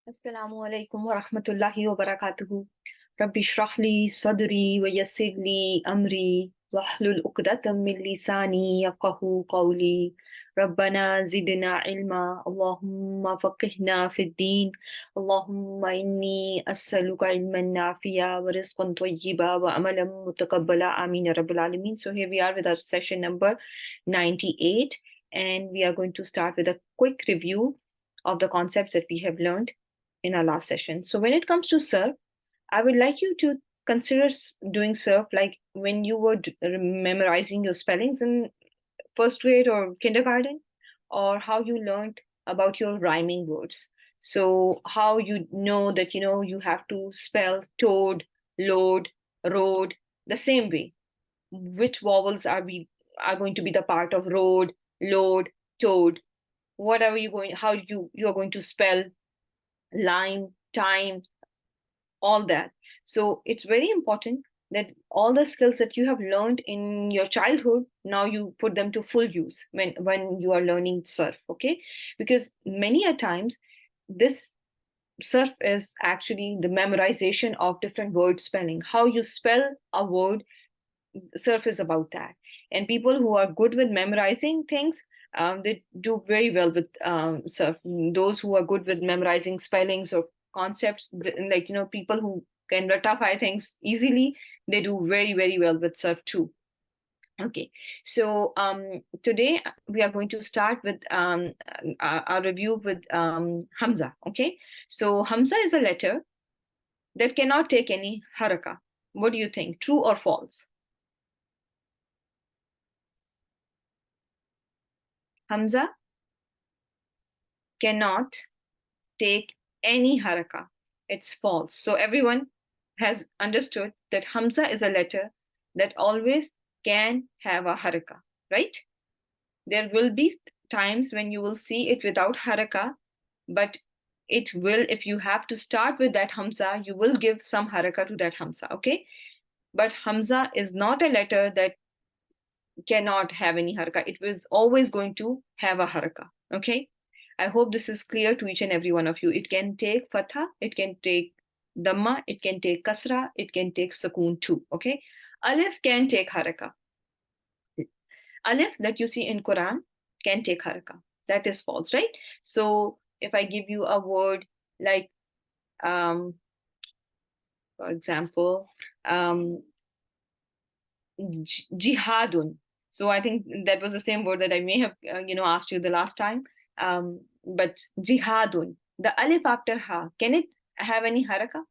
Assalamu alaikum wa rahmatullahi wa barakatuhu. Rabbi shrah li sadri wa yassir li amri wahlul uqdatam min lisani yafqahu qawli. Rabbana zidna ilma. Allahumma faqihna fid din. Allahumma inni as'aluka ilman nafi'a wa rizqan tayyiba wa amalan mutaqabbala. Ameen ya Rabbil Alameen. So here we are with our session number 98, and we are going to start with a quick review of the concepts that we have learned in our last session. So when it comes to surf, I would like you to consider doing surf like when you were memorizing your spellings in first grade or kindergarten, or how you learned about your rhyming words. So how you know that you have to spell toad, load, road the same way. Which vowels are going to be the part of road, load, toad. Whatever you going, how you are going to spell lime, time, all that. So it's very important that all the skills that you have learned in your childhood, now you put them to full use when you are learning surf, okay? Because many a times this surf is actually the memorization of different word spelling. How you spell a word, surf is about that. And people who are good with memorizing things, they do very well with surf. Those who are good with memorizing spellings or concepts, like people who can ratify things easily, they do very very well with surf too. Okay, so today we are going to start with our review with Hamza. Okay, so Hamza is a letter that cannot take any haraka. What do you think? True or false? Hamza cannot take any haraka. It's false. So everyone has understood that Hamza is a letter that always can have a haraka, right? There will be times when you will see it without haraka, but it will, if you have to start with that Hamza, you will give some haraka to that Hamza, okay? But Hamza is not a letter that cannot have any haraka. It was always going to have a haraka, okay? I hope this is clear to each and every one of you. It can take fatha, it can take dhamma, it can take kasra, it can take sukoon too, okay? Alif can take haraka. Alif that you see in Quran can take haraka. That is false, right? So if I give you a word like, for example, jihadun. So I think that was the same word that I may have, asked you the last time. But jihadun, the alif after ha, can it have any haraka?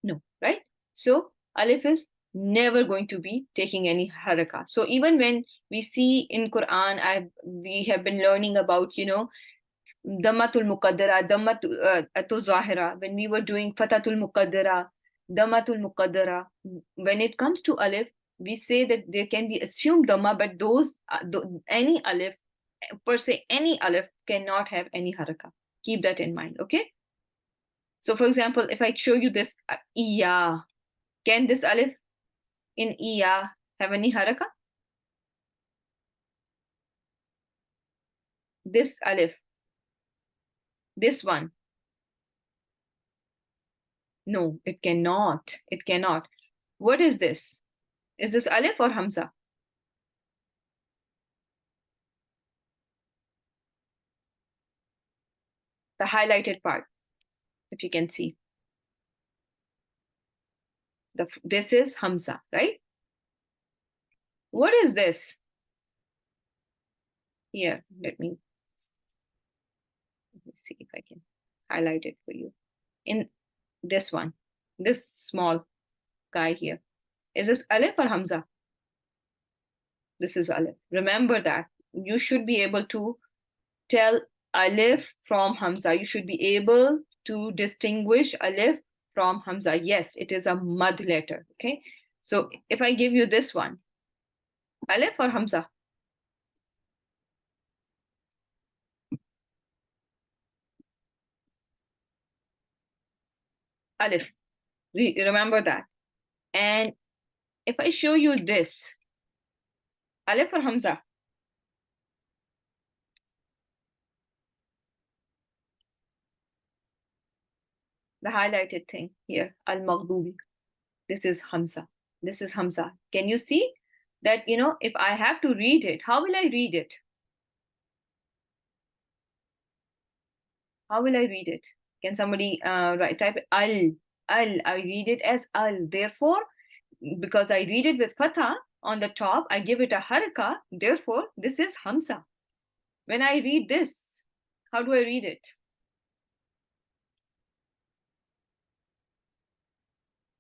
No, right? So alif is never going to be taking any haraka. So even when we see in Quran, we have been learning about, Dhammatul Muqaddara, Dhammatul Zahira, when we were doing Fatatul Muqaddara, Dhammatul Muqaddara, when it comes to Alif, we say that there can be assumed Dhamma, but any Alif, per se, any Alif cannot have any Haraka. Keep that in mind, okay? So, for example, if I show you this Iya, can this Alif in Iya have any Haraka? This Alif, this one, no, it cannot. It cannot. What is this? Is this Alif or Hamza? The highlighted part, if you can see. This is Hamza, right? What is this? Here, let me see if I can highlight it for you. In this one, this small guy here. Is this Alif or Hamza? This is Alif. Remember that. You should be able to tell Alif from Hamza. You should be able to distinguish Alif from Hamza. Yes, it is a mud letter. Okay. So if I give you this one, Alif or Hamza? Alif. Remember that. And if I show you this, Alif or Hamza? The highlighted thing here, al-maghdubi. This is Hamza. This is Hamza. Can you see that, if I have to read it, how will I read it? How will I read it? Can somebody type al? Al. I read it as al. Therefore, because I read it with fatha on the top, I give it a haraka. Therefore, this is Hamza. When I read this, how do I read it?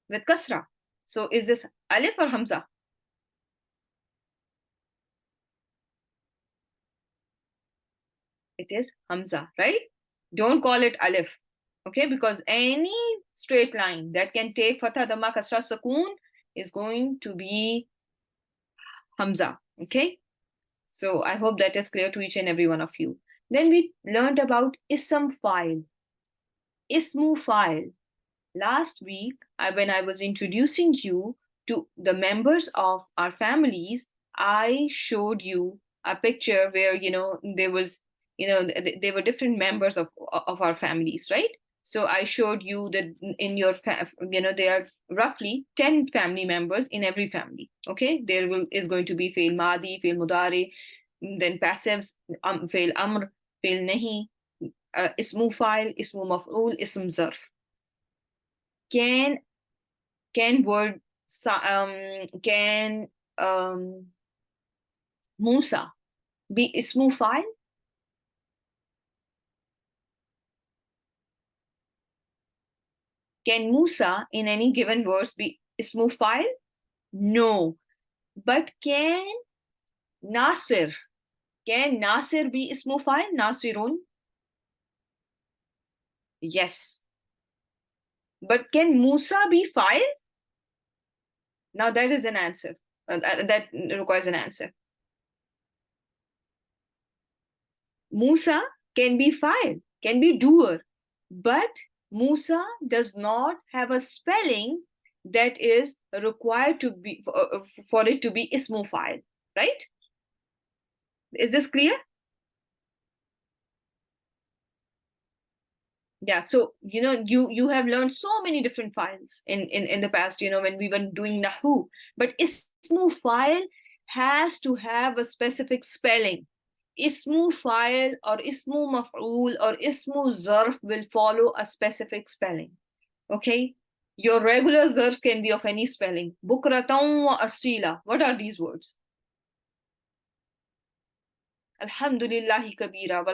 With kasra. So is this alif or Hamza? It is Hamza, right? Don't call it alif, okay? Because any straight line that can take fatha, dhamma, kasra, sukoon is going to be Hamza, okay? So I hope that is clear to each and every one of you. Then we learned about ism file, ismu file. Last week, when I was introducing you to the members of our families, I showed you a picture where, there was, there were different members of our families, right? So I showed you that in your, there are roughly 10 family members in every family, okay? Is going to be fail madi, fail mudare, then passives, fail amr, fail nahi, ismu file, ismu maf'ul, ism zarf. Can word can Musa be ismu file? Can Musa in any given verse be ismu file? No. But can Nasir be ismu file? Nasirun? Yes. But can Musa be file? Now that is an answer. That requires an answer. Musa can be file, can be doer, but Musa does not have a spelling that is required to be for it to be ismu file, right? Is this clear? Yeah, so you have learned so many different files in the past, when we were doing nahu, but ismu file has to have a specific spelling. Ismu file or ismu maf'ul or ismu zarf will follow a specific spelling, okay? Your regular zarf can be of any spelling. Bukratan wa asila. What are these words? Alhamdulillahi kabira.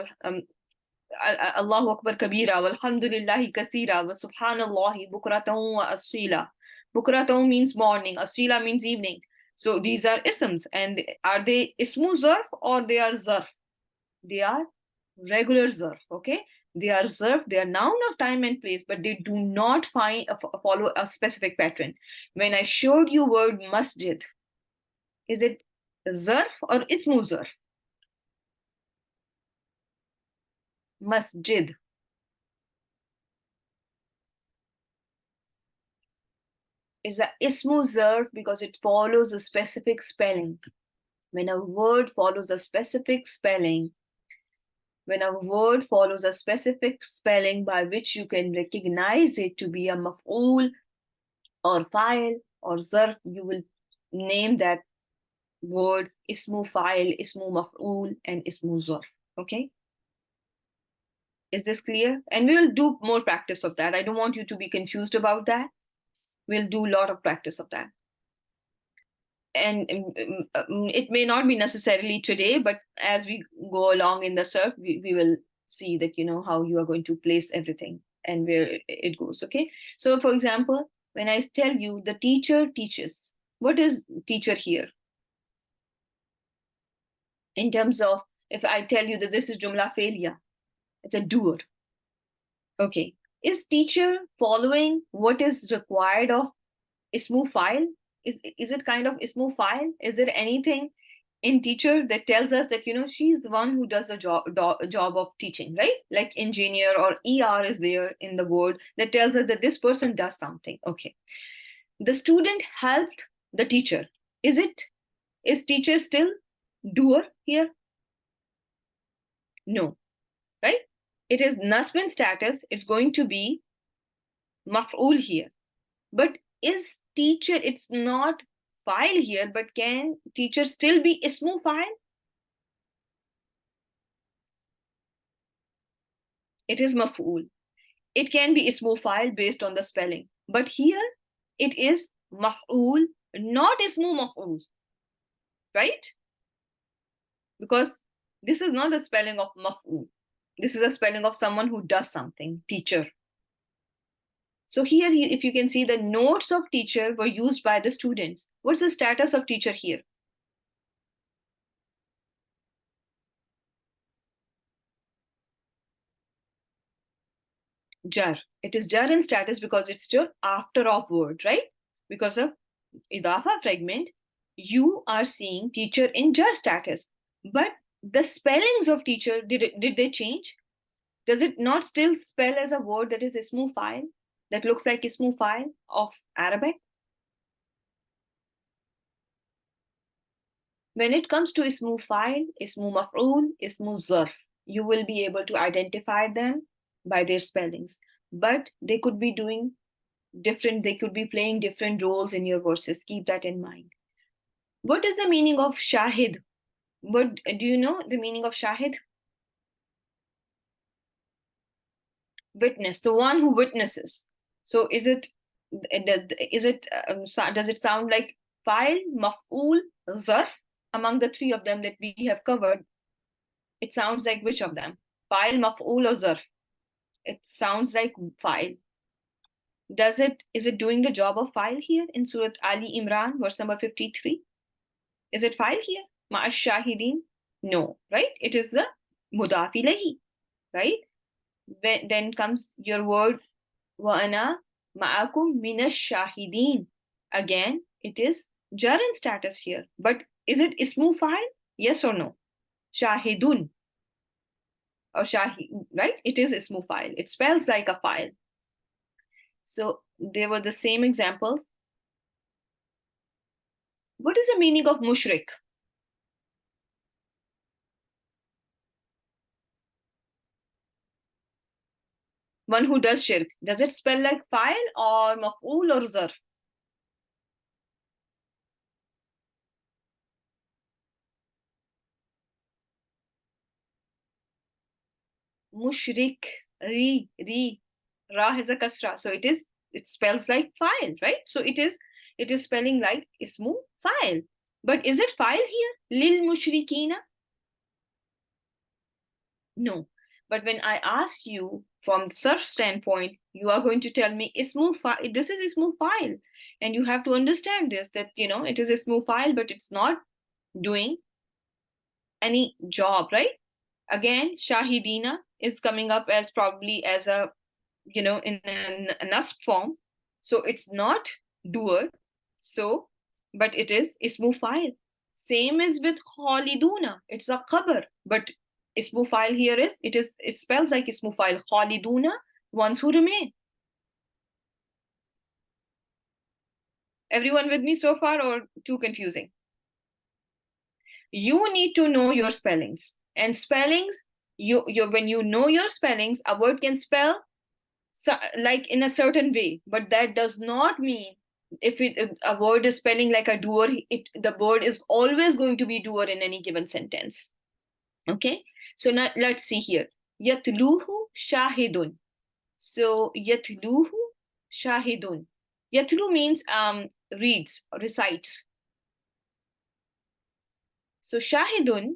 Allahu Akbar kabira, walhamdulillahi kathira, wa subhanallahi bukratan wa asila. Bukratan means morning, asila means evening. So these are isms, and are they ismu zarf or they are zarf? They are regular zarf, okay? They are zarf, they are noun of time and place, but they do not follow a specific pattern. When I showed you word masjid, is it zarf or ismu zarf? Masjid. Is a ismu zarf because it follows a specific spelling. When a word follows a specific spelling, by which you can recognize it to be a maf'ul or file or zarf, you will name that word ismu file, ismu maf'ul, and ismu zarf. Okay? Is this clear? And we will do more practice of that. I don't want you to be confused about that. We'll do a lot of practice of that. And it may not be necessarily today, but as we go along in the surf, we will see that, how you are going to place everything and where it goes, okay? So for example, when I tell you the teacher teaches, what is teacher here? In terms of, if I tell you that this is jumla failure, it's a doer. Okay. Is teacher following what is required of ismu file? Is it kind of ismu file? Is there anything in teacher that tells us that, she's the one who does the job of teaching, right? Like engineer or ER is there in the word that tells us that this person does something. Okay. The student helped the teacher. Is teacher still doer here? No, right? It is nasbin status. It's going to be maf'ul here. But is teacher, it's not file here, but can teacher still be ismu file? It is maf'ul. It can be ismu file based on the spelling. But here it is maf'ul, not ismu maf'ul, right? Because this is not the spelling of maf'ul. This is a spelling of someone who does something, teacher. So here, if you can see, the notes of teacher were used by the students. What's the status of teacher here? Jar. It is jar in status because it's still after of word, right? Because of idafa fragment, you are seeing teacher in jar status. But the spellings of teacher, did they change? Does it not still spell as a word that is ismu file, that looks like ismu file of Arabic? When it comes to ismu file, ismu maf'ul, ismu zarf, you will be able to identify them by their spellings. But they could be doing different, they could be playing different roles in your verses. Keep that in mind. What is the meaning of shahid? What do you know the meaning of shahid? Witness, the one who witnesses. So is it does it sound like file, maf'ul, zarf? Among the three of them that we have covered, it sounds like which of them? File, maf'ul, or zarf? It sounds like file. Is it doing the job of file here in Surah Ali Imran, verse number 53? Is it file here? Ma'ash shahidin? No, right? It is the mudaf ilayhi, right? Then comes your word wa ana ma'akum minash shahidin. Again, it is jar in status here. But is it ismu file? Yes or no? Shahidun or shahid, right? It is ismu file. It spells like a file. So they were the same examples. What is the meaning of mushrik? One who does shirk. Does it spell like file or maf'ul or zarf? Mushrik, ri, ra has a kasra. So it spells like file, right? So it is spelling like ismu file. But is it file here? Lil mushrikina? No. But when I ask you from the surf standpoint, you are going to tell me ismu file. This is ismu file. And you have to understand this, that, it is ismu file, but it's not doing any job, right? Again, shahidina is coming up as probably as a, in a nasb form. So it's not doer. So, but it is ismu file. Same is with khaliduna. It's a khabar, but ismu file here it spells like ismu file. Khaliduna, ones who remain. Everyone with me so far, or too confusing? You need to know your spellings. And spellings, you when you know your spellings, a word can spell like in a certain way, but that does not mean if a word is spelling like a doer, the word is always going to be doer in any given sentence. Okay, so now let's see here. Yatluhu shahidun. So yatluhu shahidun. Yatlu means reads, recites. So shahidun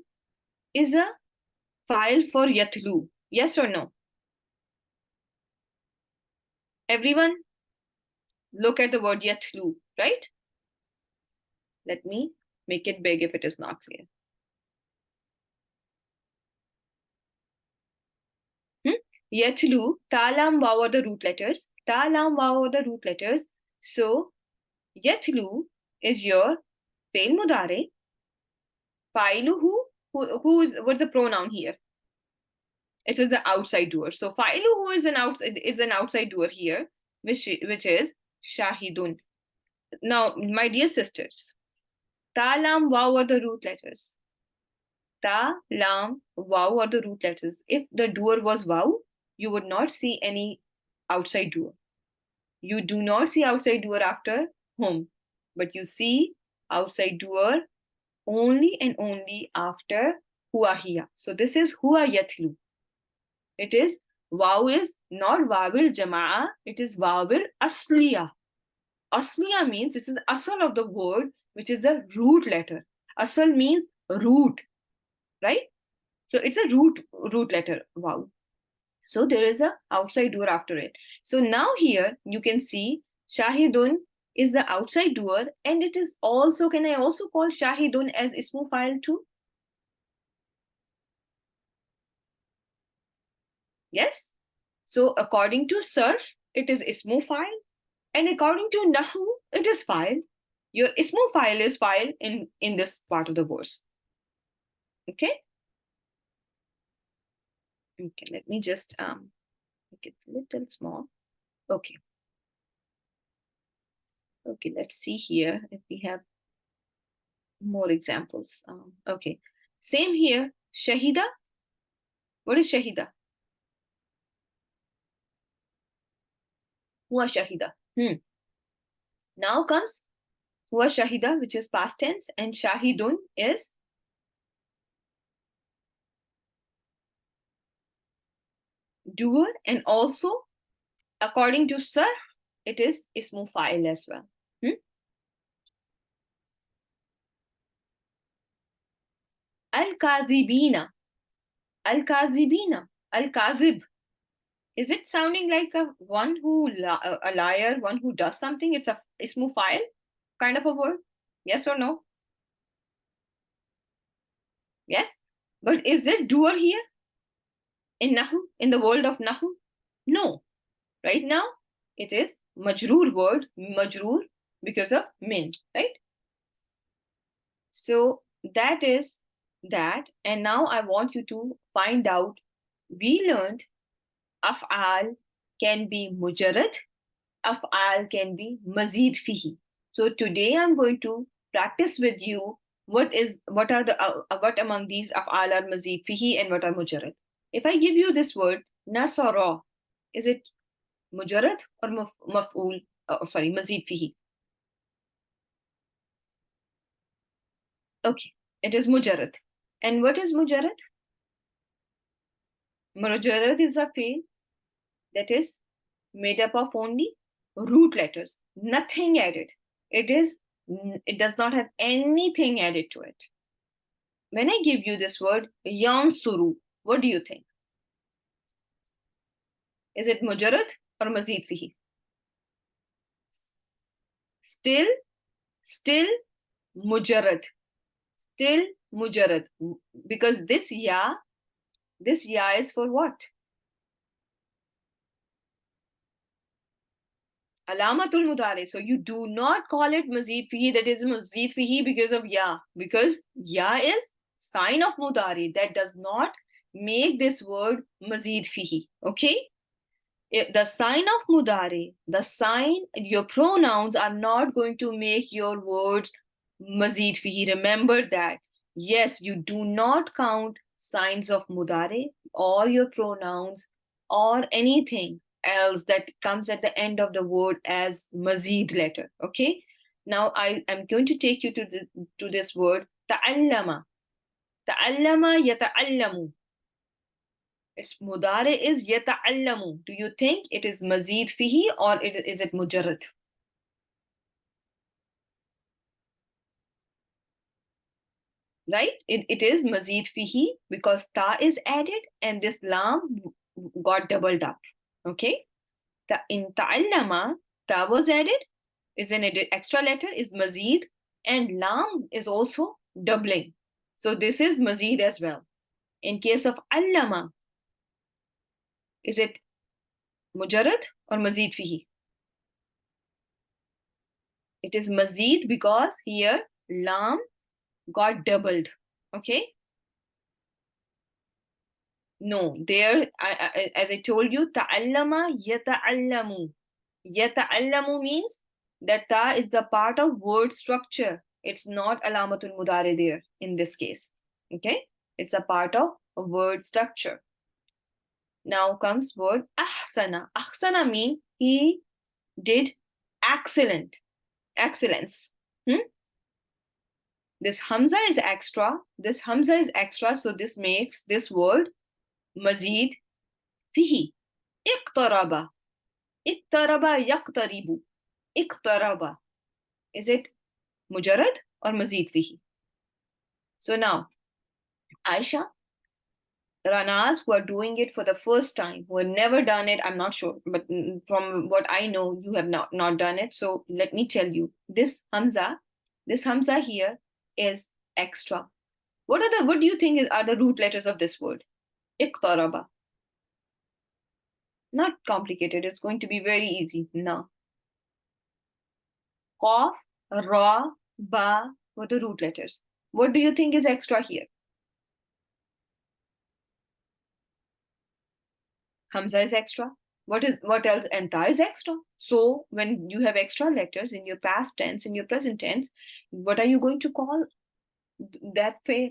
is a file for yatlu. Yes or no? Everyone look at the word yatlu, right? Let me make it big if it is not clear. Yatlu, ta, lam, waw are the root letters. Ta, lam, waw are the root letters. So yatlu is your fail mudare. Failuhu, who is, what's the pronoun here? It is the outside doer. So failuhu is an outside doer here, which is shahidun. Now, my dear sisters, ta, lam, waw are the root letters. Ta, lam, waw are the root letters. If the doer was waw, you would not see any outside doer. You do not see outside door after hum, but you see outside door only and only after huwa hiya. So this is huwa yatlu. It is waw is not wawil jama'a, it is wawil asliya. Asliya means this is the asal of the word, which is the root letter. Asal means root, right? So it's a root letter, wow. So there is a outside door after it. So now here you can see shahidun is the outside door, and it is also, can I also call shahidun as ismu file too? Yes. So according to sarf, it is ismu file, and according to nahu, it is file. Your ismu file is file in this part of the verse. Okay. Okay, let me just make it a little small. Okay. Okay, let's see here if we have more examples. Okay, same here. Shahida. What is Shahida? Huwa Shahida. Now comes Huwa Shahida, which is past tense, and Shahidun is doer, and also according to Sarf, it is Ismu Fa'il as well. Al-Kazibina. Al-Kazibina. Al-Kazib. Is it sounding like a one who a liar, one who does something? It's a ismu file kind of a word. Yes or no? Yes. But is it doer here in Nahu, in the world of Nahu? No. Right now, it is majroor word, majroor because of min, right? So that is that. And now I want you to find out. We learned af'al can be mujarrad, af'al can be mazid fihi. So today I'm going to practice with you what among these af'al are mazid fihi and what are mujarrad. If I give you this word nasara, is it mujarrad or maf'ul? Sorry, mazid fihi. Okay, it is mujarrad. And what is mujarrad? Mujarrad is a fi'l that is made up of only root letters, nothing added. It does not have anything added to it. When I give you this word yansuru, what do you think? Is it mujarrad or mazid fihi? Still mujarrad. Still mujarrad. Because this ya is for what? Alamatul mudari. So you do not call it mazid fihi, that is mazid fihi because of ya. Because ya is sign of mudari. That does not make this word mazid fihi. Okay? The sign of mudari, your pronouns are not going to make your words mazid fihi. Remember that. Yes, you do not count signs of mudari or your pronouns or anything else that comes at the end of the word as mazid letter. Okay. Now I am going to take you to this word ta'allama. Ta'allama yata'allamu. Its mudare is yata'allamu. Do you think it is mazid fihi or is it mujarrad? Right? It is mazid fihi because ta is added and this lam got doubled up. Okay? In ta'allama, ta was added, is an extra letter, is mazid, and lam is also doubling. So this is mazid as well. In case of allama, is it mujarrad or mazid fihi? It is mazid because here lam got doubled. Okay? No, there, as I told you, ta'allama yata'allamu. Yata'allamu means that ta is the part of word structure. It's not alamatul mudare there in this case. Okay? It's a part of a word structure. Now comes word ahsana. Ahsana means he did excellent, excellence. This Hamza is extra. This Hamza is extra, so this makes this word mazid fihi. اقترب. اقترب يقترب. اقترب. Is it mujarrad or mazid fihi? So now, Aisha, Ranas who are doing it for the first time, who have never done it, I'm not sure, but from what I know, you have not done it. So let me tell you, this Hamza here is extra. What do you think are the root letters of this word? Iqtaraba. Not complicated, it's going to be very easy. No. Qaf, Ra, Ba were the root letters. What do you think is extra here? Hamza is extra. What else? Anta is extra. So when you have extra letters in your past tense, in your present tense, what are you going to call that fail?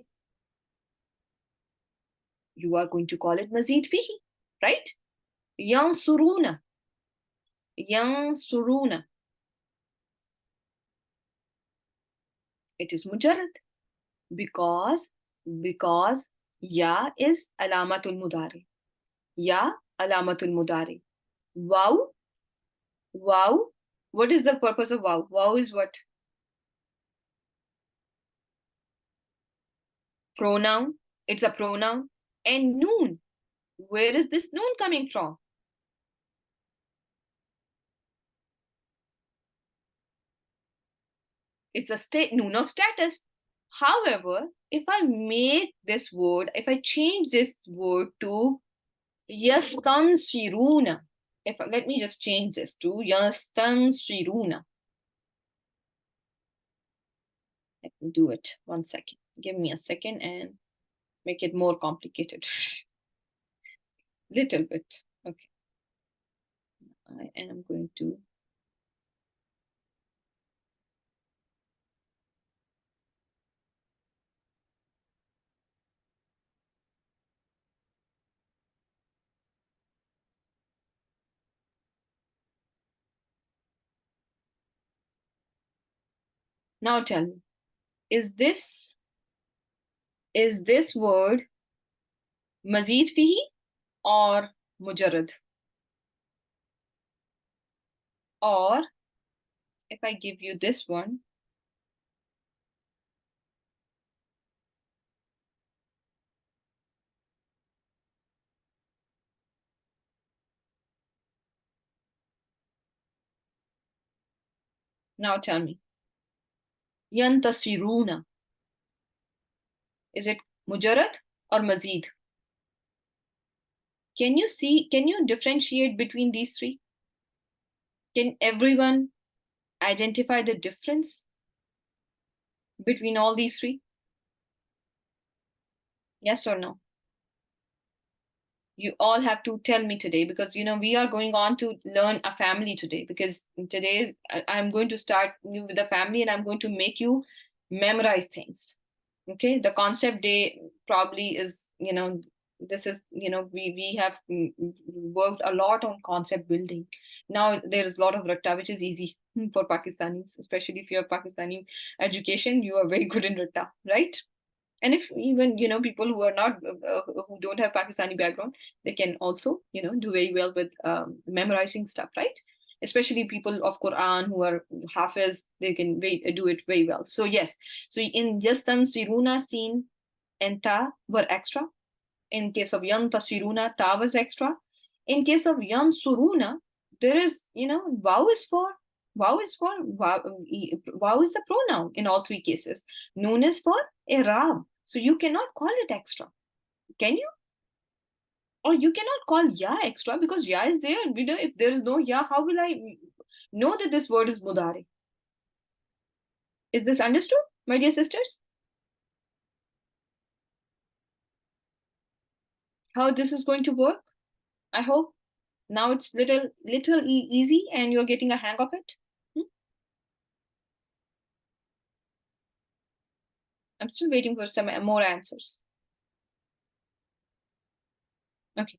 You are going to call it mazid fihi, right? Yansuruna. Yansuruna. It is mujarrad because ya is alamatul mudari. Ya alamatul mudari. Wow. Wow. What is the purpose of wow? Wow is what? Pronoun. It's a pronoun. And noon. Where is this noon coming from? It's a noon of status. However, if I make this word, if I change this word to yastansiruna, let me just change this to yastansiruna. Let me do it. 1 second. Give me a second and make it more complicated. Little bit. Okay. I am going to now tell me, is this word mazid fihi or mujarrad? Or if I give you this one, now tell me, yantasiruna, is it mujarrad or mazid? Can you differentiate between these three? Can everyone identify the difference between all these three? Yes or no? You all have to tell me today, because we are going on to learn a family today, because today I'm going to start you with the family and I'm going to make you memorize things. Okay, the concept day probably is, this is, we have worked a lot on concept building. Now there is a lot of ratta, which is easy for Pakistanis, especially if you have Pakistani education, you are very good in ratta, right? And if even people who are not who don't have Pakistani background, they can also do very well with memorizing stuff, right? Especially people of Quran who are hafiz, they can do it very well. So yes, so in yastan siruna, sin and ta were extra. In case of yan tasiruna, ta was extra. In case of yan suruna, there is wow is for wow is for wow is the pronoun in all three cases. Noon is for irab. So you cannot call it extra. Can you? Or you cannot call ya extra because ya is there. If there is no ya, how will I know that this word is mudari? Is this understood, my dear sisters? How this is going to work? I hope now it's little easy and you're getting a hang of it. I'm still waiting for some more answers. Okay.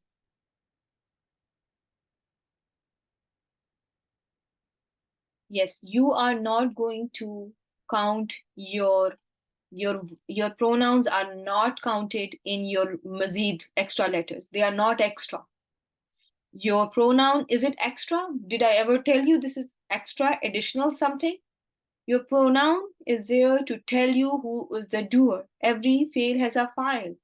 Yes, you are not going to count your pronouns are not counted in your mazid extra letters. They are not extra. Your pronoun, is it extra? Did I ever tell you this is extra, additional something? Your pronoun is there to tell you who is the doer. Every fail has a file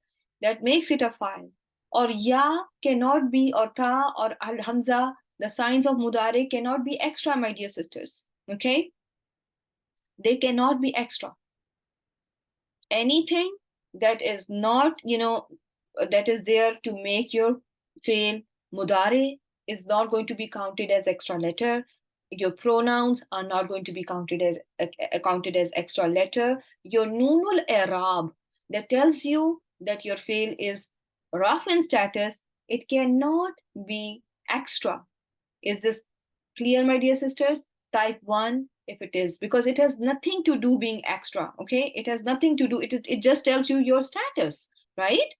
that makes it a file. Or ya cannot be, or ta or al hamza, the signs of mudare cannot be extra, my dear sisters. Okay? They cannot be extra. Anything that is not, that is there to make your fail mudare is not going to be counted as extra letter. Your pronouns are not going to be counted as extra letter. Your nunul i'rab that tells you that your fail is rough in status, it cannot be extra. Is this clear, my dear sisters? Type 1, if it is, because it has nothing to do being extra, okay? It has nothing to do, it just tells you your status, right?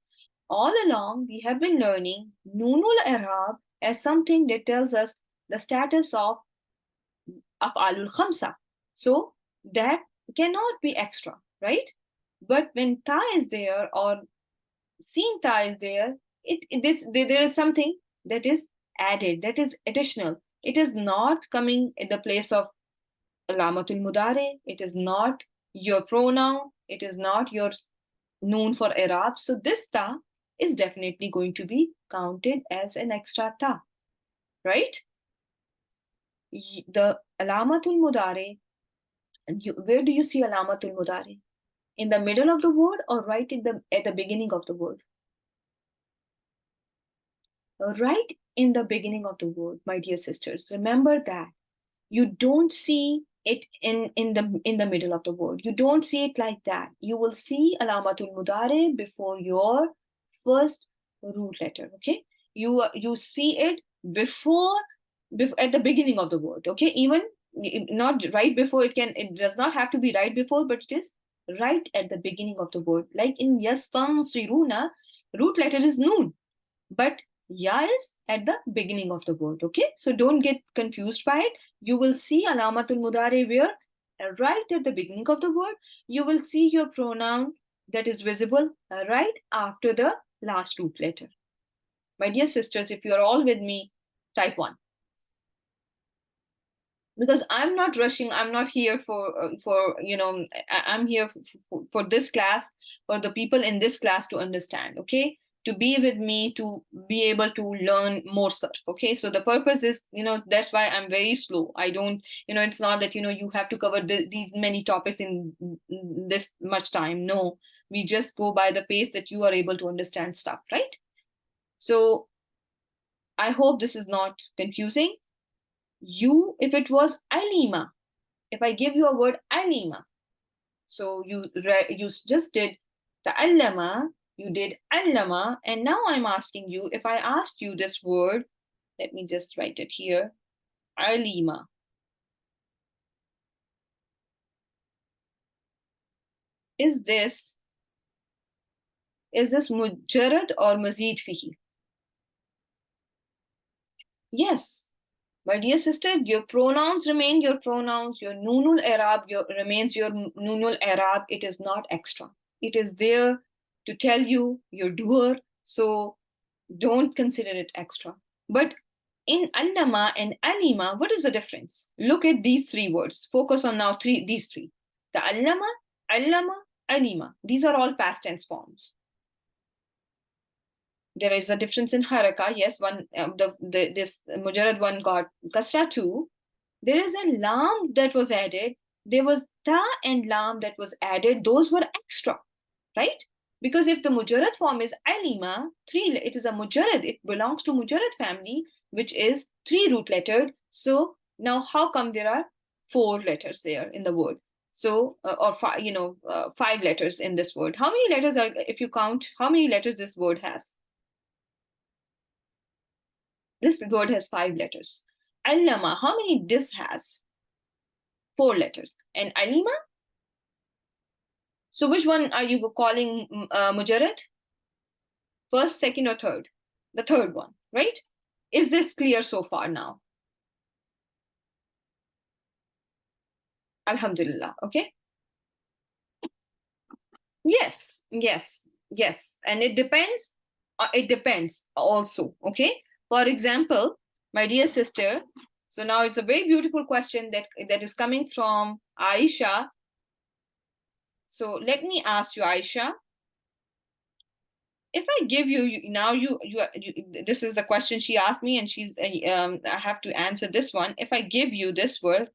All along, we have been learning Nunul Arab as something that tells us the status of Af'alul Khamsa. So that cannot be extra, right? But when ta is there or seen ta is there, there is something that is added, that is additional. It is not coming in the place of alamatul mudare. It is not your pronoun. It is not your noon for Arab. So this ta is definitely going to be counted as an extra ta, right? The alamatul mudare, where do you see alamatul mudare? In the middle of the word or right at the beginning of the word? Right in the beginning of the word, my dear sisters. Remember that you don't see it in the middle of the word. You don't see it like that. You will see alamatul mudare before your first root letter. Okay, you see it before at the beginning of the word. Okay, even not right before. It does not have to be right before, but it is right at the beginning of the word. Like in yastansiruna, root letter is noon, but ya is at the beginning of the word. Okay, so don't get confused by it. You will see alamatul mudare where right at the beginning of the word. You will see your pronoun that is visible right after the last root letter. My dear sisters, if you are all with me, type 1, because I'm not rushing. I'm not here for I'm here for this class, for the people in this class to understand. Okay, to be with me, to be able to learn more stuff. Okay, so the purpose is, that's why I'm very slow. I don't, it's not that you have to cover these many topics in this much time. No, we just go by the pace that you are able to understand stuff, right? So I hope this is not confusing. If it was Anima, if I give you a word Anima, so you just did ta'allama, you did allama, and now I'm asking you, if I asked you this word, let me just write it here, alima. Is this mujarrad or mazid fihi? Yes. My dear sister, your pronouns remain your pronouns. Your nunul Arab remains your nunul Arab. It is not extra. It is there to tell you your doer. So don't consider it extra. But in Anima and Anima, what is the difference? Look at these three words. Focus on now these three. The Allama, Anima. These are all past tense forms. There is a difference in haraka. Yes, one this mujarrad one got kasra too. There is a lam that was added. There was ta and lam that was added. Those were extra, right? Because if the mujarrad form is alima, it is a mujarrad. It belongs to mujarrad family, which is 3 root lettered. So now, how come there are 4 letters there in the word? So, or 5 letters in this word. How many letters are, if you count, how many letters this word has? This word has 5 letters. Allama, how many this has? 4 letters. And alima? So which one are you calling mujarrad? First, second, or third? The third one, right? Is this clear so far now? Alhamdulillah. Okay. Yes, yes, yes. And it depends. It depends also. Okay. For example, my dear sister. So now it's a very beautiful question that is coming from Aisha. So let me ask you, Aisha. If I give you now, this is the question she asked me, and I have to answer this one. If I give you this word,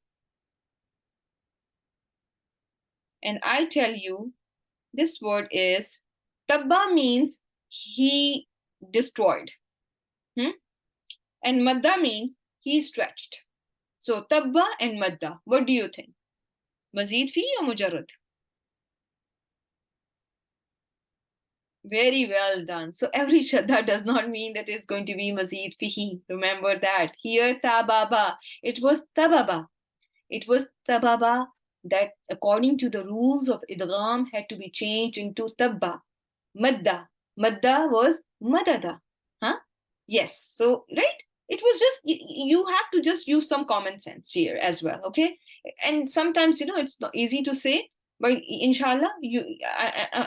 and I tell you this word is tabba, means he destroyed. And madda means he stretched. So tabba and madda, what do you think? Mazid fi or mujarrad? Very well done. So every shadda does not mean that it's going to be mazid fihi. Remember that. Here tababa, it was tababa. It was tababa that according to the rules of idgham had to be changed into tabba. Madda. Madda was madada. Huh? Yes. So, right? It was just, you have to just use some common sense here as well. Okay. And sometimes, it's not easy to say, but inshallah,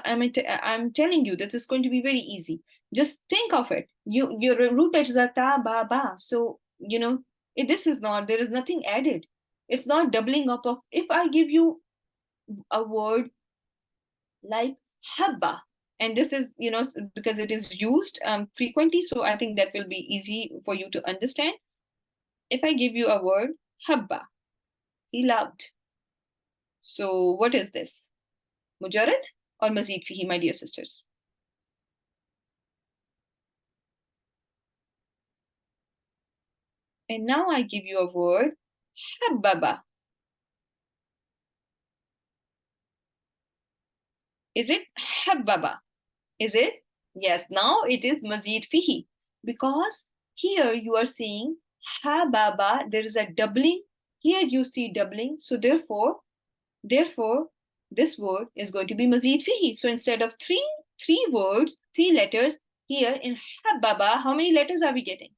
I'm telling you that it's going to be very easy. Just think of it. Your root letters are ta, ba, ba. So, this is not, there is nothing added. It's not doubling up of, if I give you a word like habba, and this is because it is used frequently, so I think that will be easy for you to understand. If I give you a word habba, he loved. So what is this? Mujarrad or mazid fihi, my dear sisters? And now I give you a word habbaba. Is it habbaba? Is it? Yes, now it is mazid fihi, because here you are seeing hababa, there is a doubling. Here you see doubling, so therefore this word is going to be mazid fihi. So instead of three words, three letters, here in hababa, how many letters are we getting?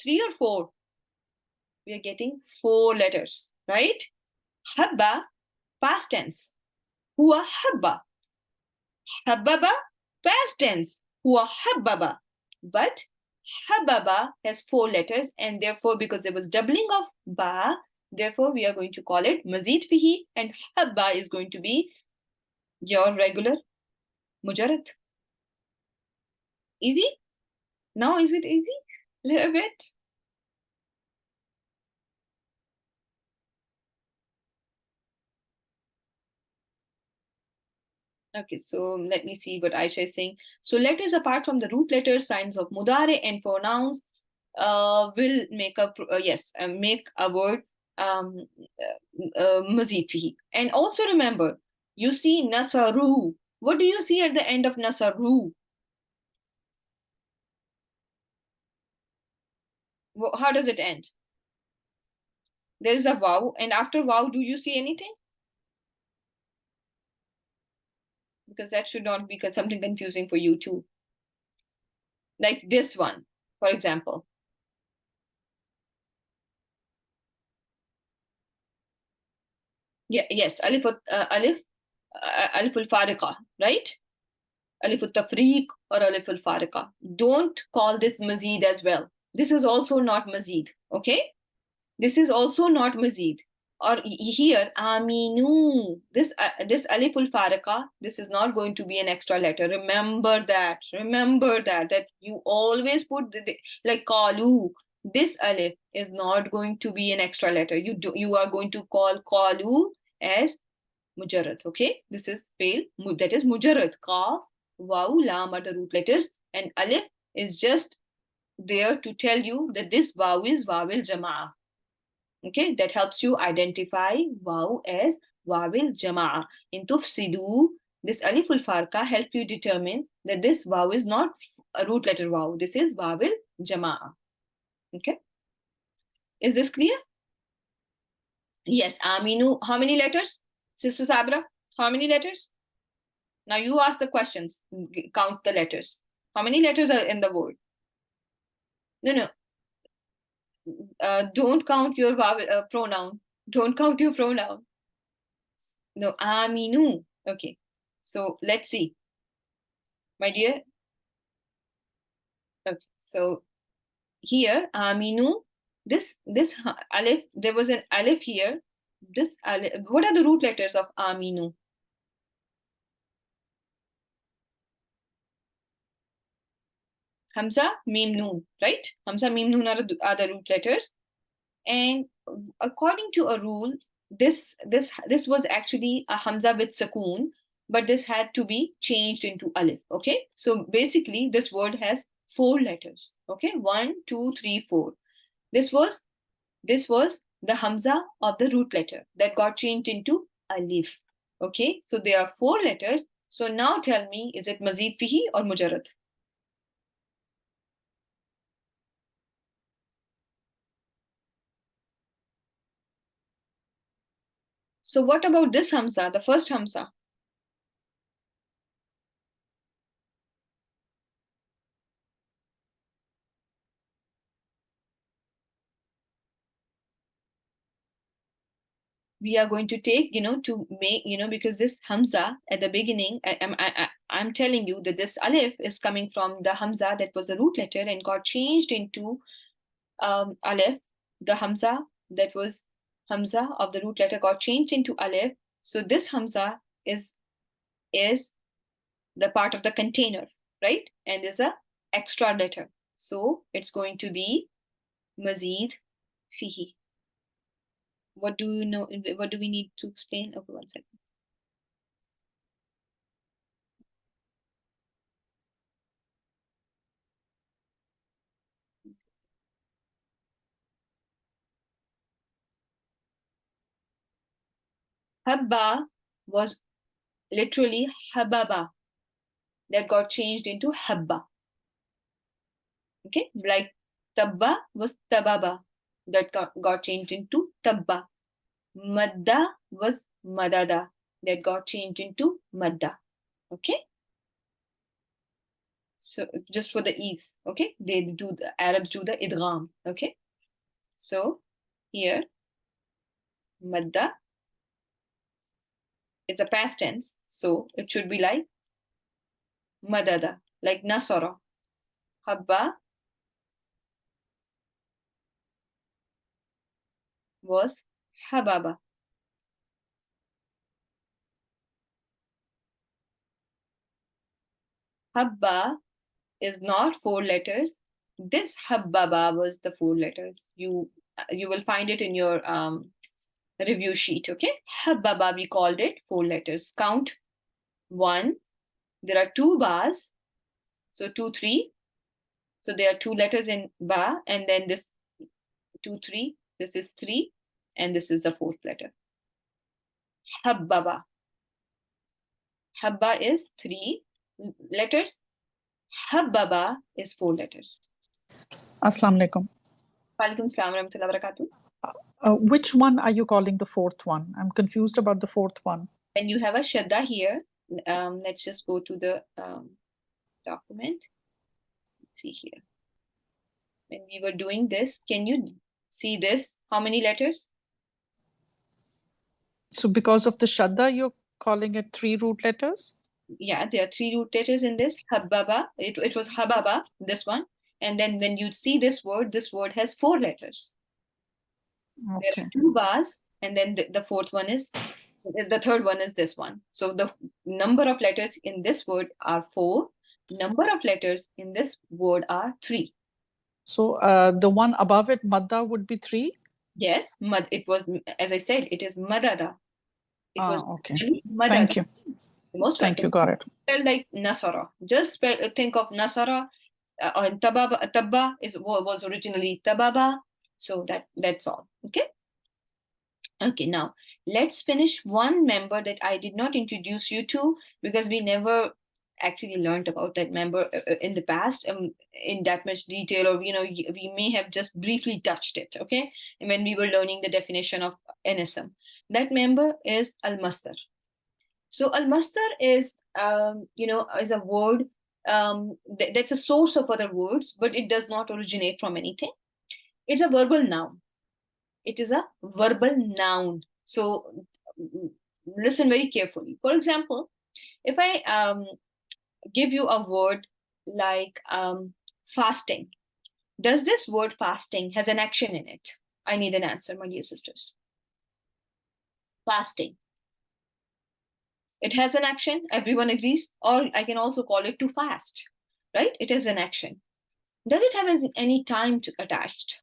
3 or 4? We are getting 4 letters, right? Habba, past tense. Huwa habba. Habbaba, past tense. Huwa habbaba. But hababa has 4 letters, and therefore, because there was doubling of ba, therefore we are going to call it mazid fihi, and habba is going to be your regular mujarrad. Easy? Now is it easy? Little bit? Okay, so let me see what Aisha is saying. So letters apart from the root letters, signs of mudare and pronouns will make make a word mazid fihi. And also remember, you see nasaru. What do you see at the end of nasaru? How does it end? There is a waw, and after waw, do you see anything? Because that should not be something confusing for you too. Like this one, for example. Yeah, yes, alif al-fariqa, right? Alif al-tafriq or alif al-fariqa. Don't call this mazid as well. This is also not mazid, okay? This is also not mazid. Or here, aminu, this alif al-fariqa, this is not going to be an extra letter. Remember that you always put like qalu. This alif is not going to be an extra letter. You are going to call qalu as mujarrad, okay? This is fail, that is mujarrad. Qaf, waw, lam are the root letters, and alif is just there to tell you that this waw is wawil jama'a. Okay, that helps you identify waw as wawil jama'a. In tufsidu, this aliful farqa help you determine that this waw is not a root letter waw. This is wawil jama'a. Okay, is this clear? Yes, aminu. How many letters, Sister Sabra? How many letters? Now you ask the questions. Count the letters. How many letters are in the word? No. Don't count your pronoun. Don't count your pronoun. No, aminu. Okay. So let's see, my dear. Okay. So here, aminu, this alif, there was an alif here. This alif, what are the root letters of aminu? Hamza, Mim, Noon, right? Hamza, Mim, Noon are the root letters. And according to a rule, this was actually a Hamza with Sakoon, but this had to be changed into Alif. Okay, so basically this word has 4 letters. Okay, 1, 2, 3, 4. This was the Hamza of the root letter that got changed into Alif. Okay, so there are 4 letters. So now tell me, is it Mazid Fihi or Mujarrad? So what about this Hamza, the first Hamza? We are going to take, to make, because this Hamza at the beginning, I'm telling you that this Alif is coming from the Hamza that was a root letter and got changed into Alif. The Hamza that was Hamza of the root letter got changed into Alif. So this Hamza is the part of the container, right? And there's a extra letter. So it's going to be Mazid Fihi. What do you know? What do we need to explain? Okay, 1 second. Habba was literally hababa that got changed into habba. Okay, like tabba was tababa that got changed into tabba. Madda was madada that got changed into madda. Okay, so just for the ease, okay, the Arabs do the idgham. Okay, so here madda, it's a past tense, so it should be like madada, like nasara. Habba was hababa. Habba is not 4 letters. This habbaba was the 4 letters. You will find it in your review sheet. Okay, habbaba, we called it 4 letters. Count 1. There are 2 bas, so 2, 3. So there are 2 letters in ba, and then this 2, 3. This is 3, and this is the 4th letter. Habbaba. Habba is 3 letters. Habbaba is 4 letters. Assalamu alaikum. Walaikum salam warahmatullahi wabarakatuh. Which one are you calling the 4th one? I'm confused about the 4th one. When you have a shadda here, let's just go to the document. Let's see here. When we were doing this, can you see this? How many letters? So because of the shadda, you're calling it 3 root letters? Yeah, there are 3 root letters in this. Hababa, it was hababa, this one. And then when you see this word has 4 letters. Okay. There are 2 bars, and then the 4th one is, the 3rd one is this one. So the number of letters in this word are 4. Number of letters in this word are 3. So the one above it, madda, would be 3? Yes, it was, as I said, it is madada. It was okay. madada. Thank you. Most Thank you, got it. Spelled like Nasara. Just think of Nasara, and Tabba was originally Tababa. So that's all. Okay. Okay, now let's finish one member that I did not introduce you to because we never actually learned about that member in the past in that much detail, or we may have just briefly touched it. Okay, and when we were learning the definition of NSM, that member is al-masdar. So al-masdar is is a word that's a source of other words, but it does not originate from anything. It's a verbal noun. It is a verbal noun. So listen very carefully. For example, if I give you a word like fasting, does this word fasting has an action in it? I need an answer, my dear sisters. Fasting. It has an action, everyone agrees, or I can also call it to fast, right? It is an action. Does it have any time attached?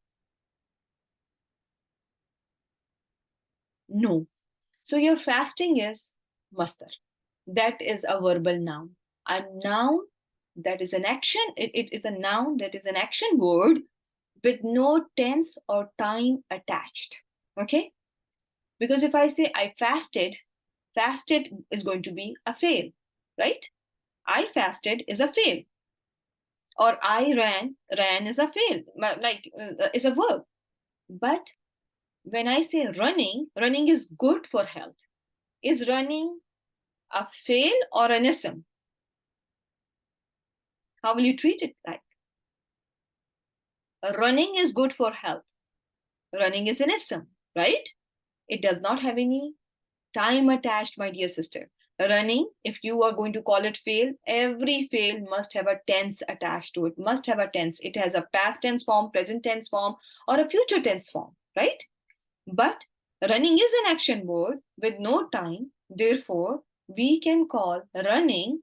No. So your fasting is masdar. That is a verbal noun. A noun that is an action, it is a noun that is an action word with no tense or time attached. Okay? Because if I say I fasted, fasted is going to be a fail, right? I fasted is a fail. Or I ran is a fail, like is a verb. But when I say running, running is good for health. Is running a fail or an ism? How will you treat it like? Running is good for health. Running is an ism, right? It does not have any time attached, my dear sister. Running, if you are going to call it fail, every fail must have a tense attached to it, must have a tense. It has a past tense form, present tense form, or a future tense form, right? But running is an action word with no time. Therefore, we can call running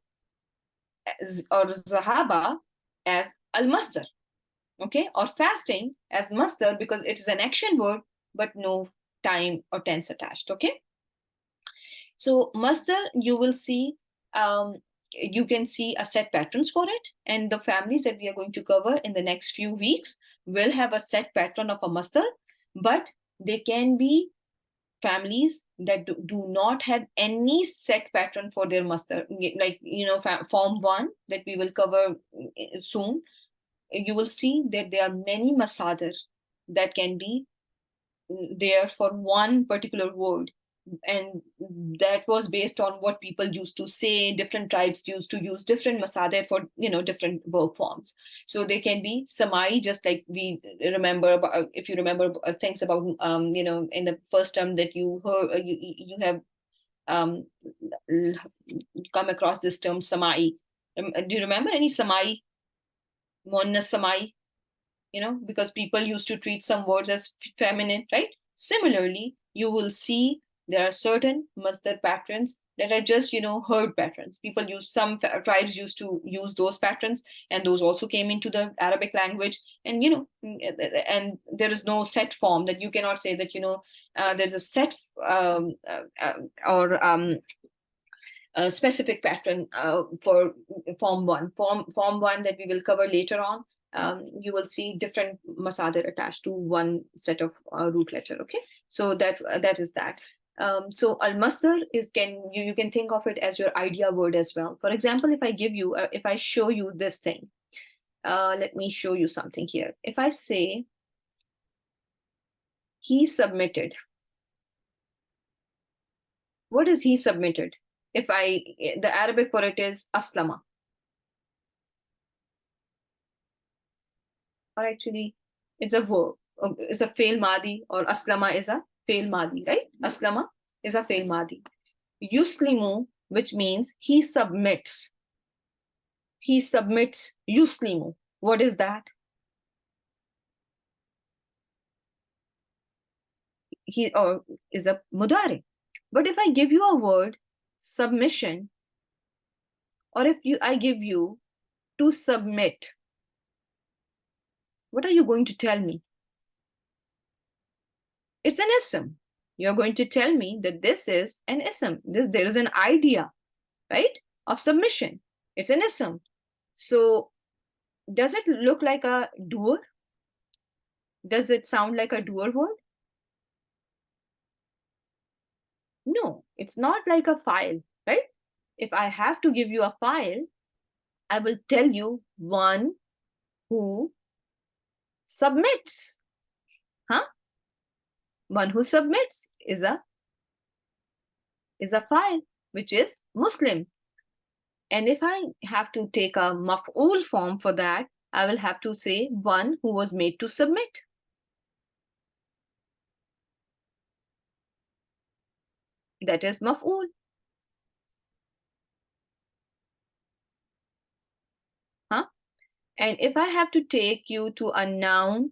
or zahaba as al-masdar, okay? Or fasting as masdar because it is an action word but no time or tense attached, okay? So masdar, you will see, you can see a set patterns for it, and the families that we are going to cover in the next few weeks will have a set pattern of a masdar, but they can be families that do not have any set pattern for their masdar, like form 1 that we will cover soon. You will see that there are many masadar that can be there for one particular word, and that was based on what people used to say. Different tribes used to use different masadar for different verb forms. So they can be samai, just like we remember about, if you remember things about in the first term that you heard, you have um, come across this term samai. Do you remember any samai, muannas samai? Because people used to treat some words as feminine, right? Similarly, you will see there are certain masdar patterns that are just, heard patterns. People use, some tribes used to use those patterns, and those also came into the Arabic language. And, and there is no set form that you cannot say that, there's a set or a specific pattern for form 1. Form 1 that we will cover later on, you will see different masadar attached to one set of root letter. Okay, so that is that. So al-masdar is, you can think of it as your idea word as well. For example, if I show you this thing, let me show you something here. If I say he submitted, what is he submitted? The Arabic for it is aslama. Or actually, it's a verb. It's a fail madi, or aslama is a fail madi, right? Aslama is a fail madi. Yuslimu, which means he submits. He submits. Yuslimu. What is that? He or is a mudari. But if I give you a word, submission, or if I give you to submit, what are you going to tell me? It's an ism. You're going to tell me that this is an ism. There is an idea, right, of submission. It's an ism. So does it look like a doer? Does it sound like a doer word? No, it's not like a file, right? If I have to give you a file, I will tell you one who submits. Huh? One who submits is a file, which is Muslim. And if I have to take a maf'ul form for that, I will have to say one who was made to submit. that is maf'ul. Huh? And if I have to take you to a noun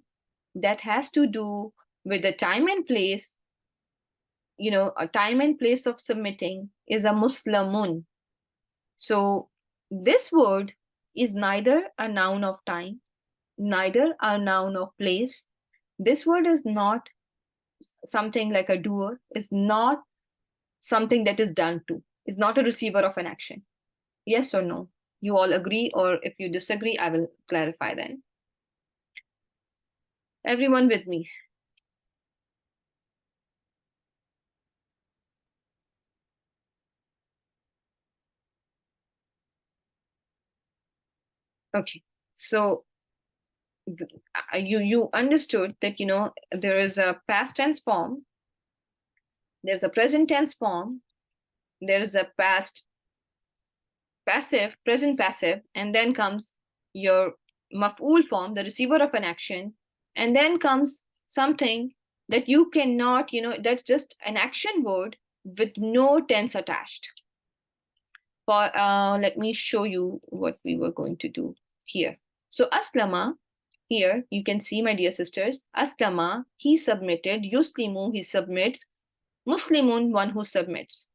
that has to do with the time and place, a time and place of submitting is a Muslimun. So this word is neither a noun of time, neither a noun of place. This word is not something like a doer, is not something that is done to, is not a receiver of an action. Yes or no? You all agree, or if you disagree, I will clarify then. Everyone with me? Okay, so you understood that there is a past tense form, there's a present tense form, there's a past passive, present passive, and then comes your maf'ul form, the receiver of an action, and then comes something that you cannot, that's just an action word with no tense attached. Let me show you what we were going to do here. So aslama, here you can see, my dear sisters, aslama, he submitted, yuslimu, he submits, muslimun, one who submits.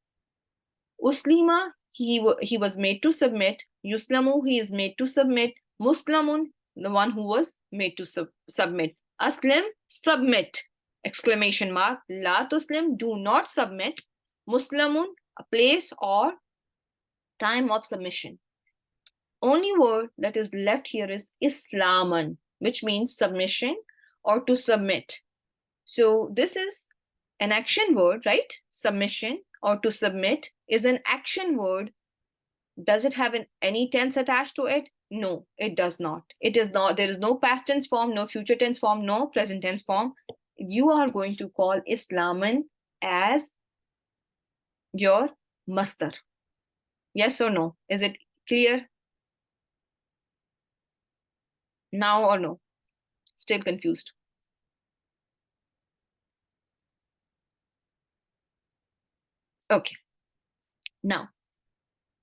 Uslima, he was made to submit. Yuslamu, he is made to submit. Muslamun, the one who was made to submit. Aslim, submit! Exclamation mark. La tuslim, do not submit. Muslamun, a place or time of submission. Only word that is left here is Islaman, which means submission or to submit. So this is an action word, right? Submission or to submit is an action word. Does it have any tense attached to it? No, it does not. It is not. There is no past tense form, no future tense form, no present tense form. You are going to call Islaman as your masdar. Yes or no? Is it clear? Now or no? Still confused? Okay. Now,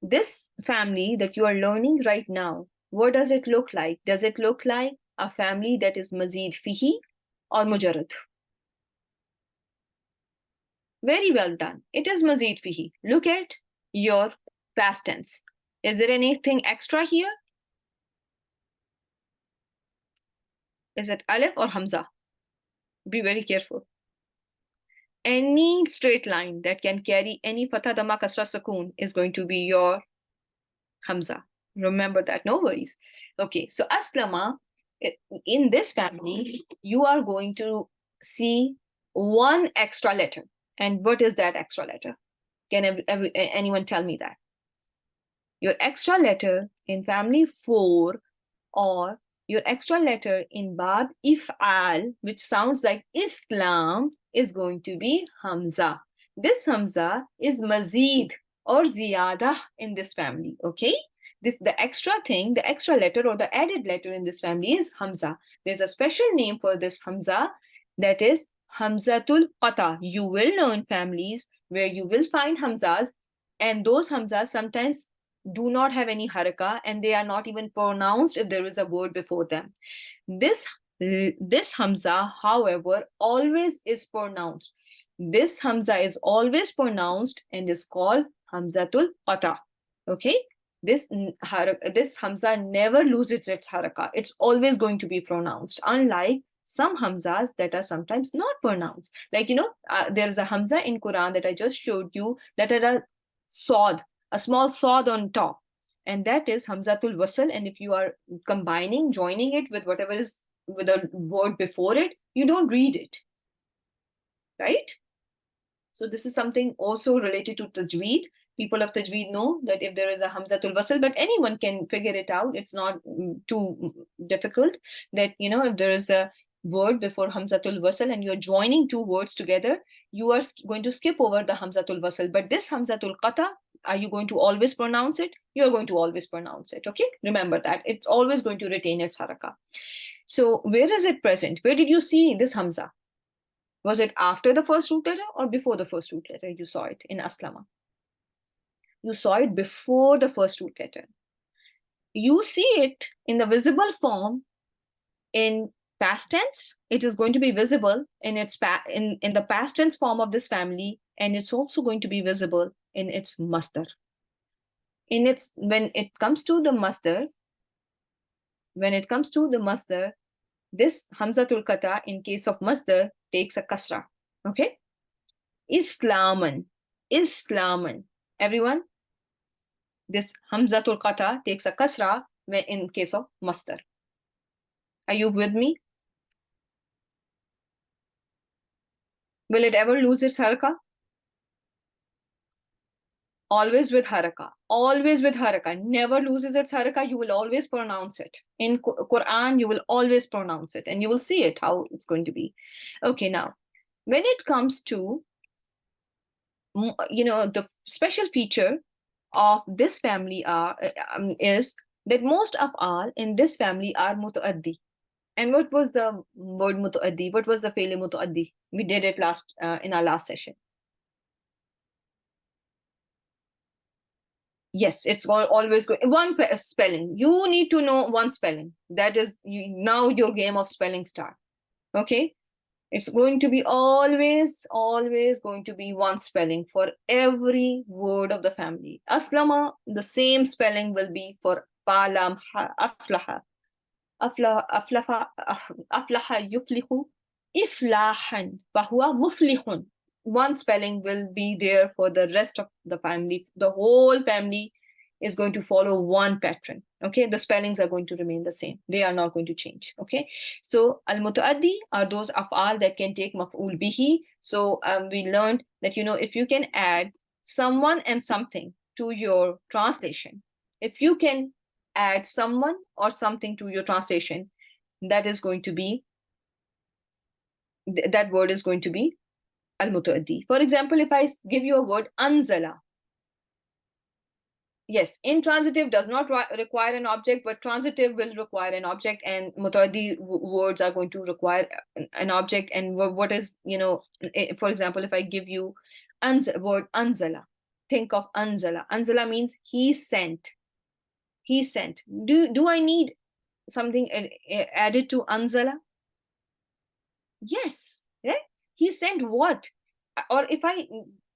this family that you are learning right now, what does it look like? Does it look like a family that is mazid fihi or mujarrad? Very well done. It is mazid fihi. Look at your past tense. Is there anything extra here? Is it alif or hamza? Be very careful. Any straight line that can carry any fatha, dhamma, kasra, sukoon is going to be your hamza. Remember that, no worries. Okay, so aslama, in this family, you are going to see one extra letter. And what is that extra letter? Can anyone tell me that? Your extra letter in family 4, or your extra letter in bab if'al, which sounds like Islam, is going to be Hamza. This Hamza is mazid or ziyada in this family, okay? The extra thing, the extra letter or the added letter in this family is Hamza. There's a special name for this Hamza, that is Hamzatul Qata. You will learn families where you will find Hamzas, and those Hamzas sometimes do not have any haraka, and they are not even pronounced if there is a word before them. This Hamza, however, always is pronounced. This Hamza is always pronounced and is called Hamzatul Qata. Okay? This Hamza never loses its haraka. It's always going to be pronounced, unlike some Hamzas that are sometimes not pronounced. Like, there is a Hamza in Quran that I just showed you that are a small sod on top, and that is Hamzatul Wasl. And if you are joining it with whatever is with a word before it, you don't read it, right? So this is something also related to tajweed. People of tajweed know that if there is a Hamzatul Wasl, but anyone can figure it out. It's not too difficult that, if there is a word before Hamzatul Wasl and you're joining two words together, you are going to skip over the Hamzatul Wasl. But this Hamzatul Qata, are you going to always pronounce it? You're going to always pronounce it, okay? Remember that. It's always going to retain its haraka. So where is it present? Where did you see this Hamza? Was it after the first root letter or before the first root letter you saw it in Aslama? You saw it before the first root letter. You see it in the visible form in past tense. It is going to be visible in its in the past tense form of this family, and it's also going to be visible in its masdar. When it comes to the masdar, this hamzatul qata in case of masdar takes a kasra. Okay, Islaman. Everyone, this hamzatul qata takes a kasra in case of masdar. Are you with me? Will it ever lose its haraka? Always with haraka. Never loses its haraka. You will always pronounce it. In Quran, you will always pronounce it, and you will see it, how it's going to be. Okay, now, when it comes to, the special feature of this family is that most of all in this family are mutaaddi. And what was the word mutaaddi? What was the fi'l mutaaddi? We did it in our last session. Yes, it's always going one spelling. You need to know one spelling. That is now your game of spelling start. Okay, it's going to be always going to be one spelling for every word of the family. Aslama, the same spelling will be for palam aflaha. Aflaha yuflihu iflahan fahuwa muflihun. One spelling will be there for the rest of the family. The whole family is going to follow one pattern. Okay, the spellings are going to remain the same. They are not going to change. Okay, so al-mutaaddi are those af'al that can take maf'ul bihi. So we learned that, if you can add someone and something to your translation, if you can add someone or something to your translation, that word is going to be al-mutaaddi. For example, if I give you a word anzala, yes, intransitive does not require an object, but transitive will require an object, and mutaaddi words are going to require an object. And what is, for example, if I give you word anzala, think of anzala. Anzala means he sent. Do I need something added to anzala? Yes, right? He sent what? Or if I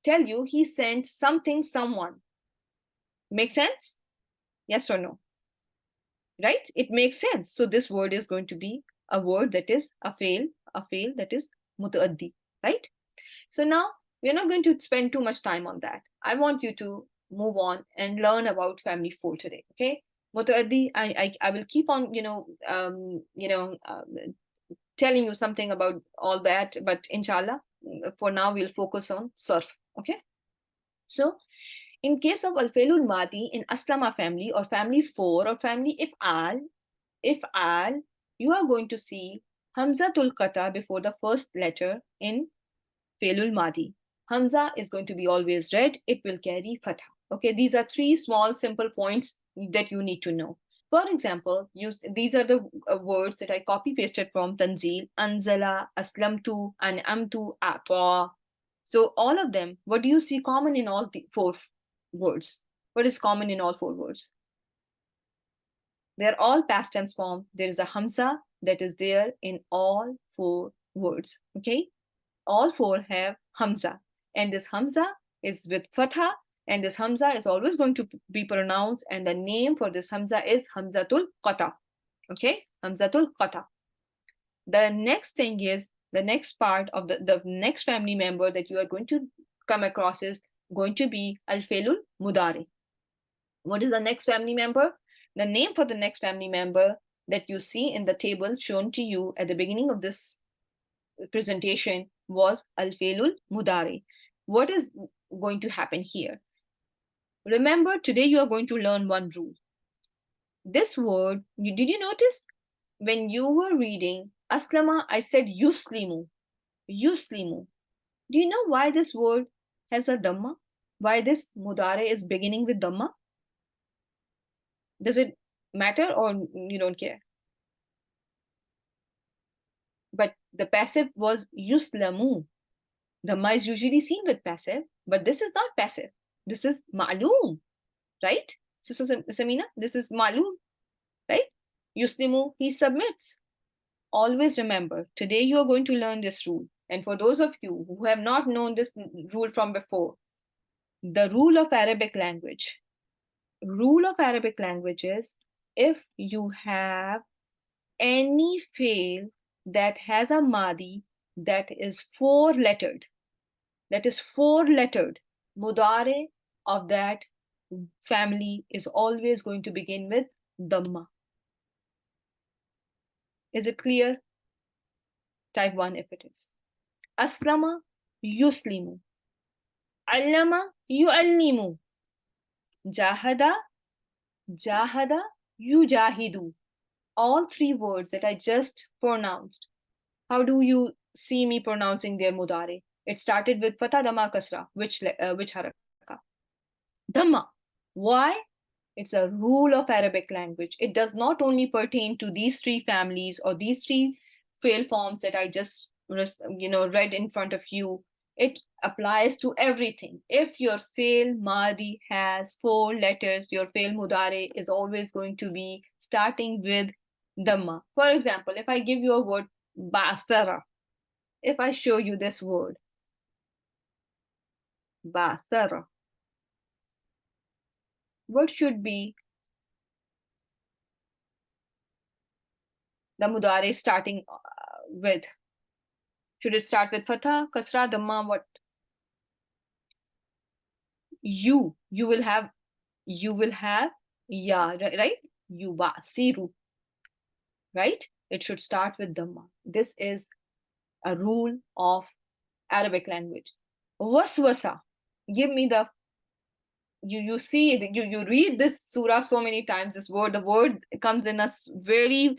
tell you he sent something, someone, make sense? Yes or no? Right? It makes sense. So this word is going to be a word that is a fail that is mutaaddi, right? So now we're not going to spend too much time on that. I want you to move on and learn about family 4 today. Okay, mutaaddi, I will keep on telling you something about all that, but inshallah, for now we'll focus on sarf. Okay, so in case of al-fi'lul madi in aslama family or family 4 or family if'al, you are going to see hamzatul qata before the first letter in fi'lul madi. Hamza is going to be always read. It will carry fatha. Okay, these are 3 small simple points that you need to know. For example, these are the words that I copy pasted from Tanzil: anzala, aslamtu, an'amtu, a'ta. So all of them, what do you see common in all the 4 words? What is common in all 4 words? They're all past tense form. There is a hamza that is there in all 4 words. Okay, all 4 have hamza, and this hamza is with fatha, and this hamza is always going to be pronounced, and the name for this hamza is hamzatul qata. Okay, hamzatul qata. The next thing is, the next part of the next family member that you are going to come across is going to be al-fi'lul mudari. What is the next family member? The name for the next family member that you see in the table shown to you at the beginning of this presentation was al-fi'lul mudari. What is going to happen here? Remember, today you are going to learn one rule. This word, did you notice when you were reading aslama, I said yuslimu. Do you know why this word has a dhamma? Why this mudare is beginning with dhamma? Does it matter or you don't care? but the passive was yuslamu. Dhamma is usually seen with passive, but this is not passive. This is ma'loom, right? Sister Samina, this is ma'loom, right? Yuslimu, he submits. Always remember, today you are going to learn this rule. And for those of you who have not known this rule from before, the rule of Arabic language is if you have any fail that has a madi that is four lettered, mudare of that family is always going to begin with dhamma. Is it clear? Type 1 if it is. Aslama yuslimu. Allama yuallimu. Jahada yujahidu. All three words that I just pronounced. How do you see me pronouncing their mudare? It started with fatha dhamma kasra. Which haraka? Dhamma. Why? It's a rule of Arabic language. It does not only pertain to these three families or these three fail forms that I just read in front of you. It applies to everything. If your fail madi has four letters, your fail mudare is always going to be starting with dhamma. For example, if I give you a word ba'thara, if I show you this word ba'thara, what should be the mudare starting with? Should it start with fatha, kasra, dhamma? What? You will have ya, right? Yubasiru, right? It should start with dhamma. This is a rule of Arabic language. Waswasa. Give me the you see you read this surah so many times. The word comes in us very,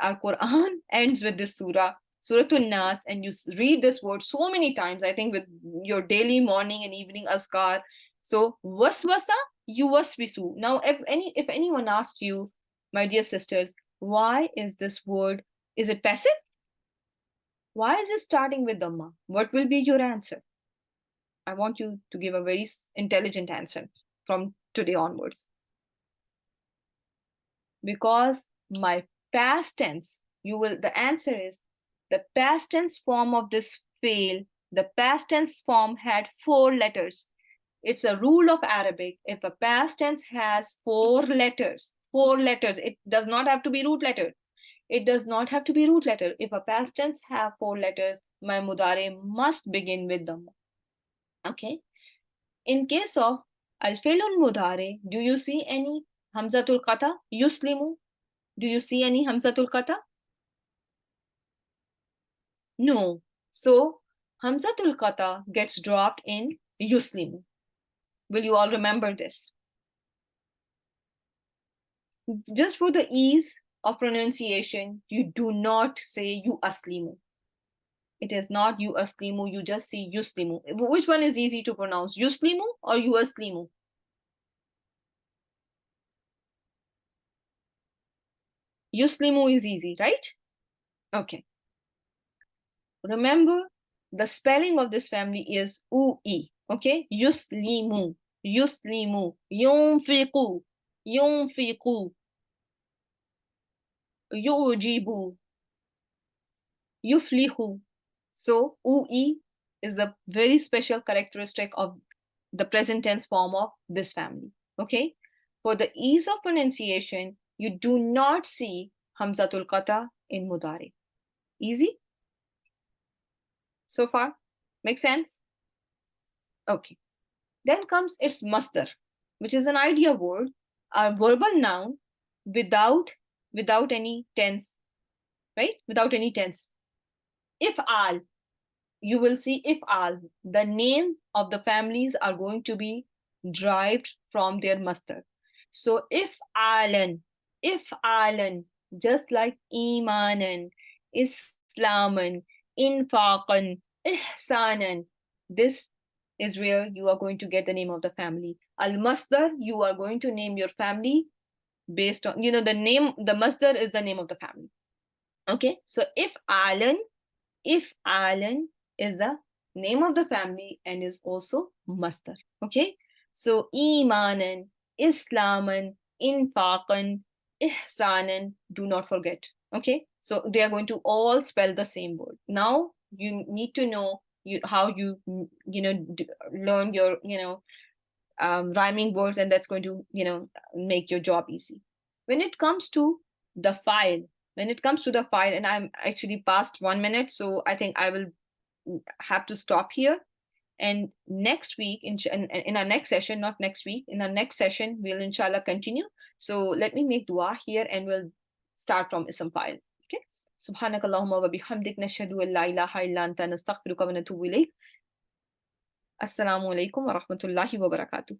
our Quran ends with this surah Nas, and you read this word so many times, I think, with your daily morning and evening azkar. So waswasa yuwaswisu. Now if anyone asks you, my dear sisters, why is this word, is it passive? Why is it starting with dhamma? What will be your answer? I want you to give a very intelligent answer from today onwards. Because my past tense, the answer is the past tense form of this fail, the past tense form had four letters. It's a rule of Arabic. If a past tense has four letters, it does not have to be root letter. If a past tense have four letters, my mudare must begin with them. Okay. In case of al-fi'lul mudare, do you see any hamzatul qata? Yuslimu. Do you see any hamzatul qata? No. So hamzatul qata gets dropped in yuslimu. Will you all remember this? Just for the ease of pronunciation, you do not say you aslimu. It is not you aslimu, you just say yuslimu. Which one is easy to pronounce, yuslimu or you aslimu? Yuslimu is easy, right? Okay. Remember, the spelling of this family is ui. Okay? Yuslimu. Yunfiqu. Yujibu. Yuflihu. So ui is the very special characteristic of the present tense form of this family. Okay? For the ease of pronunciation, you do not see hamzatul qata in mudari. Easy? So far? Make sense? Okay. Then comes its masdar, which is an idea word, a verbal noun without any tense, right? Without any tense. If'al, you will see if'al. The name of the families are going to be derived from their masdar. So if'alan, just like imanan, islaman, infaqan, ihsanan. This is where you are going to get the name of the family. Al-masdar, you are going to name your family based on, the name, the masdar is the name of the family. Okay, so if Alan is the name of the family and is also masdar. Okay, so imanan, islaman, infaqan, ihsanan, do not forget. Okay, so they are going to all spell the same word. Now you need to know how you learn your rhyming words, and that's going to make your job easy. When it comes to the file, and I'm actually past 1 minute, so I think I will have to stop here. And next week, in our next session, not next week, in our next session, we'll inshallah continue. So let me make dua here and we'll start from ism file. Okay. سبحانك اللهم وبحمدك نشهد أن لا إله إلا أنت نستغفرك ونتوب إليك. السلام عليكم ورحمة الله وبركاته.